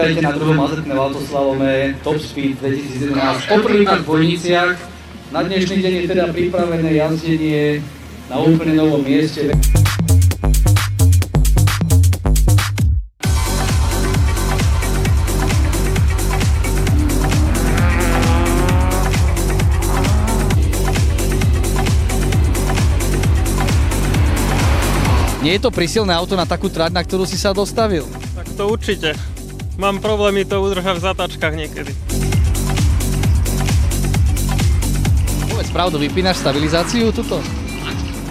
Vítajte na druhom azertnom autoslalome Top Speed 2011. Poprvýkrát v Bojniciach. Na dnešný deň je teda pripravené jazdenie na úplne novom mieste. Nie je to prísilné auto na takú trať, na ktorú si sa dostavil? Tak to určite. Mám problémy to udržať v zatačkách niekedy. Povedz pravdu, vypínaš stabilizáciu tuto?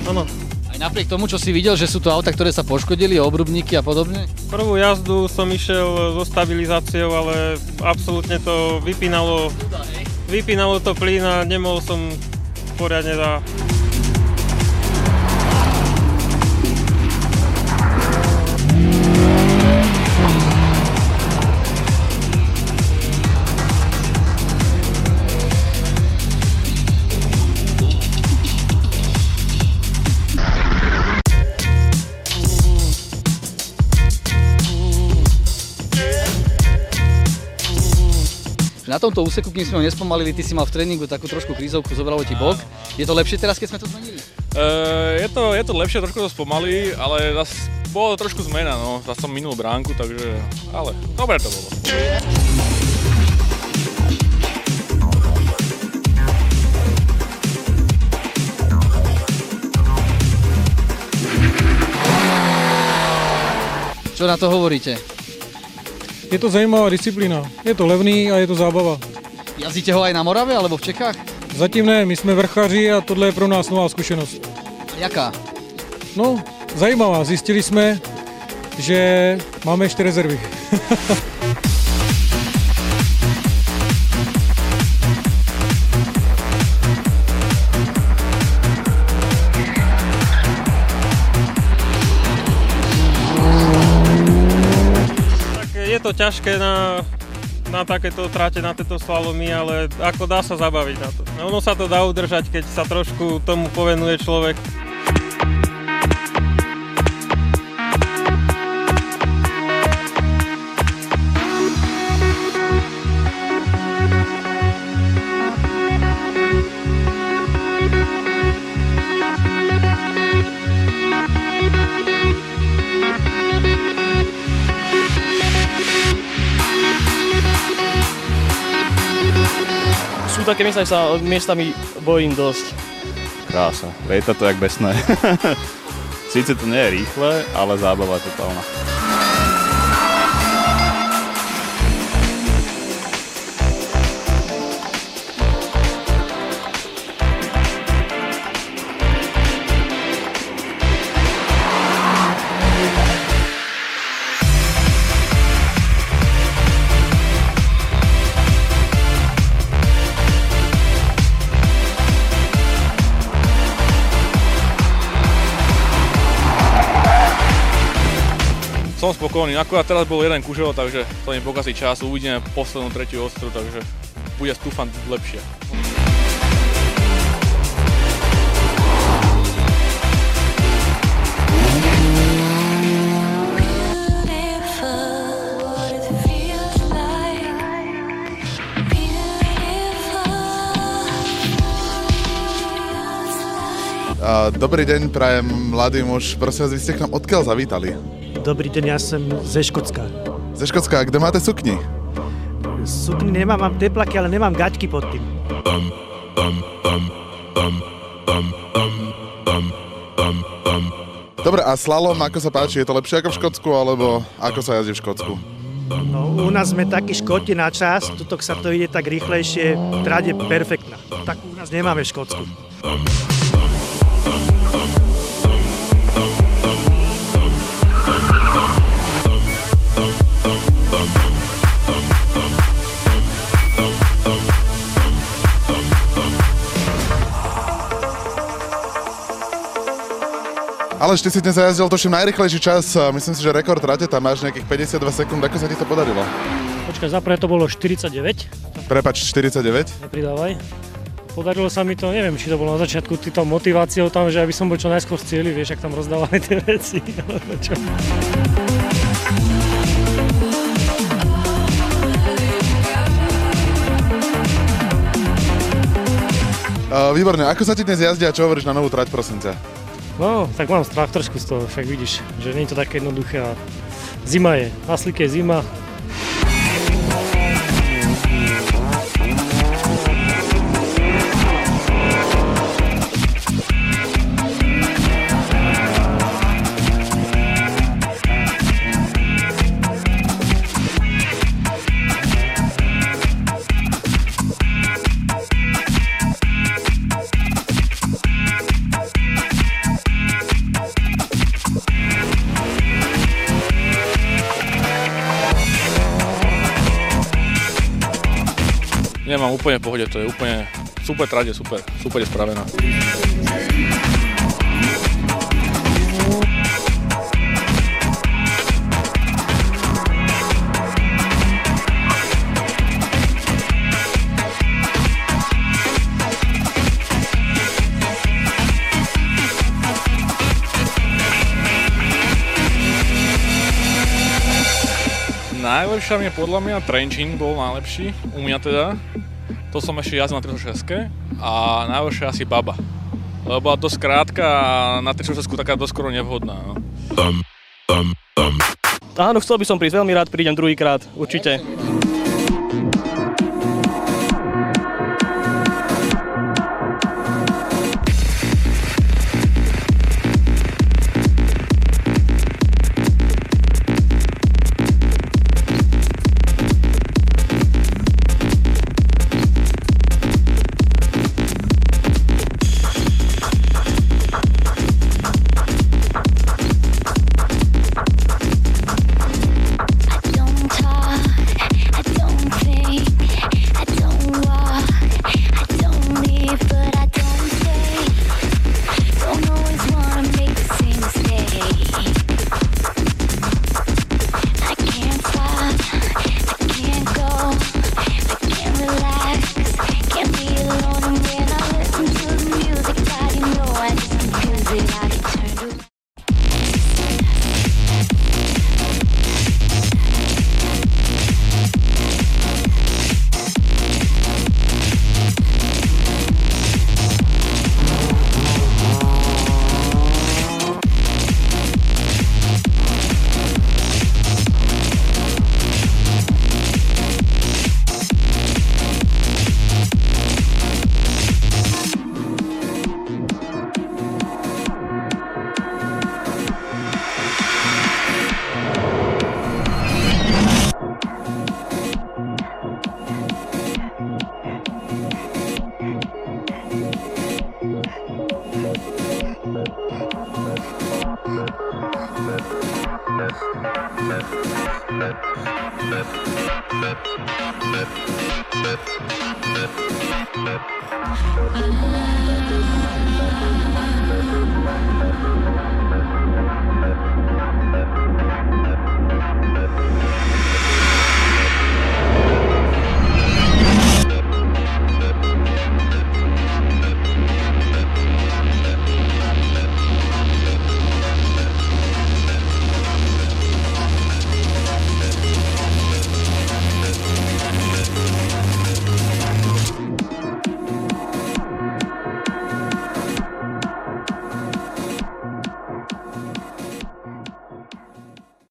Áno. Aj napriek tomu, čo si videl, že sú to auta, ktoré sa poškodili, obrubníky a podobne? Prvú jazdu som išiel so stabilizáciou, ale absolútne to vypínalo to plyn a nemohol som poriadne Na tomto úseku, kým sme ho nespomalili, ty si mal v tréningu takú trošku krízovku, zobralo ti bok. Je to lepšie teraz, keď sme to zmenili? Je to lepšie, trošku to spomalí, ale zase bolo trošku zmena, no. Zase som minul bránku, takže... Ale dobre to bolo. Čo na to hovoríte? Je to zajímavá disciplína, je to levný a je to zábava. Jazdíte ho aj na Morave alebo v Čechách? Zatím ne, my jsme vrchaři a tohle je pro nás nová zkušenost. A jaká? No, zajímavá, zjistili jsme, že máme ještě rezervy. Je to ťažké na takéto tráte, na tieto slalomy, ale ako dá sa zabaviť na to. Ono sa to dá udržať, keď sa trošku tomu povenuje človek. Sú také miesta, že sa miestami bojím dosť. Krása, lieta to jak besné. Síce to nie je rýchle, ale zábava je totálna. Som spokojný, akurát teraz bol jeden kužel, takže to mi pokazí čas, uvidíme poslednú tretiu ostru, takže bude dúfam lepšie. Dobrý deň, prajem mladý muž. Prosím vás, vy ste k nám odkiaľ zavítali? Dobrý deň, ja som ze Škótska. Ze Škótska, kde máte sukni? Sukni nemám, mám teplaky, ale nemám gaťky pod tým. Dobre, a slalom, ako sa páči? Je to lepšie ako v Škótsku, alebo ako sa jazdí v Škótsku? No, u nás sme takí Škóti na čas, tuto sa to ide tak rýchlejšie, trať je perfektná. Tak u nás nemáme v Škótsku. Ale ty si dnes zajazdil tuším najrychlejší čas, myslím si, že rekord trate tam máš nejakých 52 sekúnd, ako sa ti to podarilo? Počkaj, zaprvé to bolo 49. Prepač, 49? Nepridávaj. Podarilo sa mi to, neviem, či to bolo na začiatku týmto motiváciou tam, že aby som bol čo najskôr v cieli, vieš, ak tam rozdávali tie veci, alebo čo. Výborne, ako sa ti dnes jazdí a čo hovoríš na novú trať, prosím ťa? No, tak mám strach trošku z toho, však vidíš, že nie je to také jednoduché a zima je, na slike je zima. Nemám úplne v pohode, to je úplne super trade, super je spravená. Najlepšia mi podľa mňa Trenčín bol najlepší, u mňa teda. To som ešte jazdil na 306 a najlepšia asi Baba. Lebo bola dosť krátka a na 306 taká dosť skoro nevhodná. No. Áno, chcel by som prísť, veľmi rád prídem druhýkrát, určite.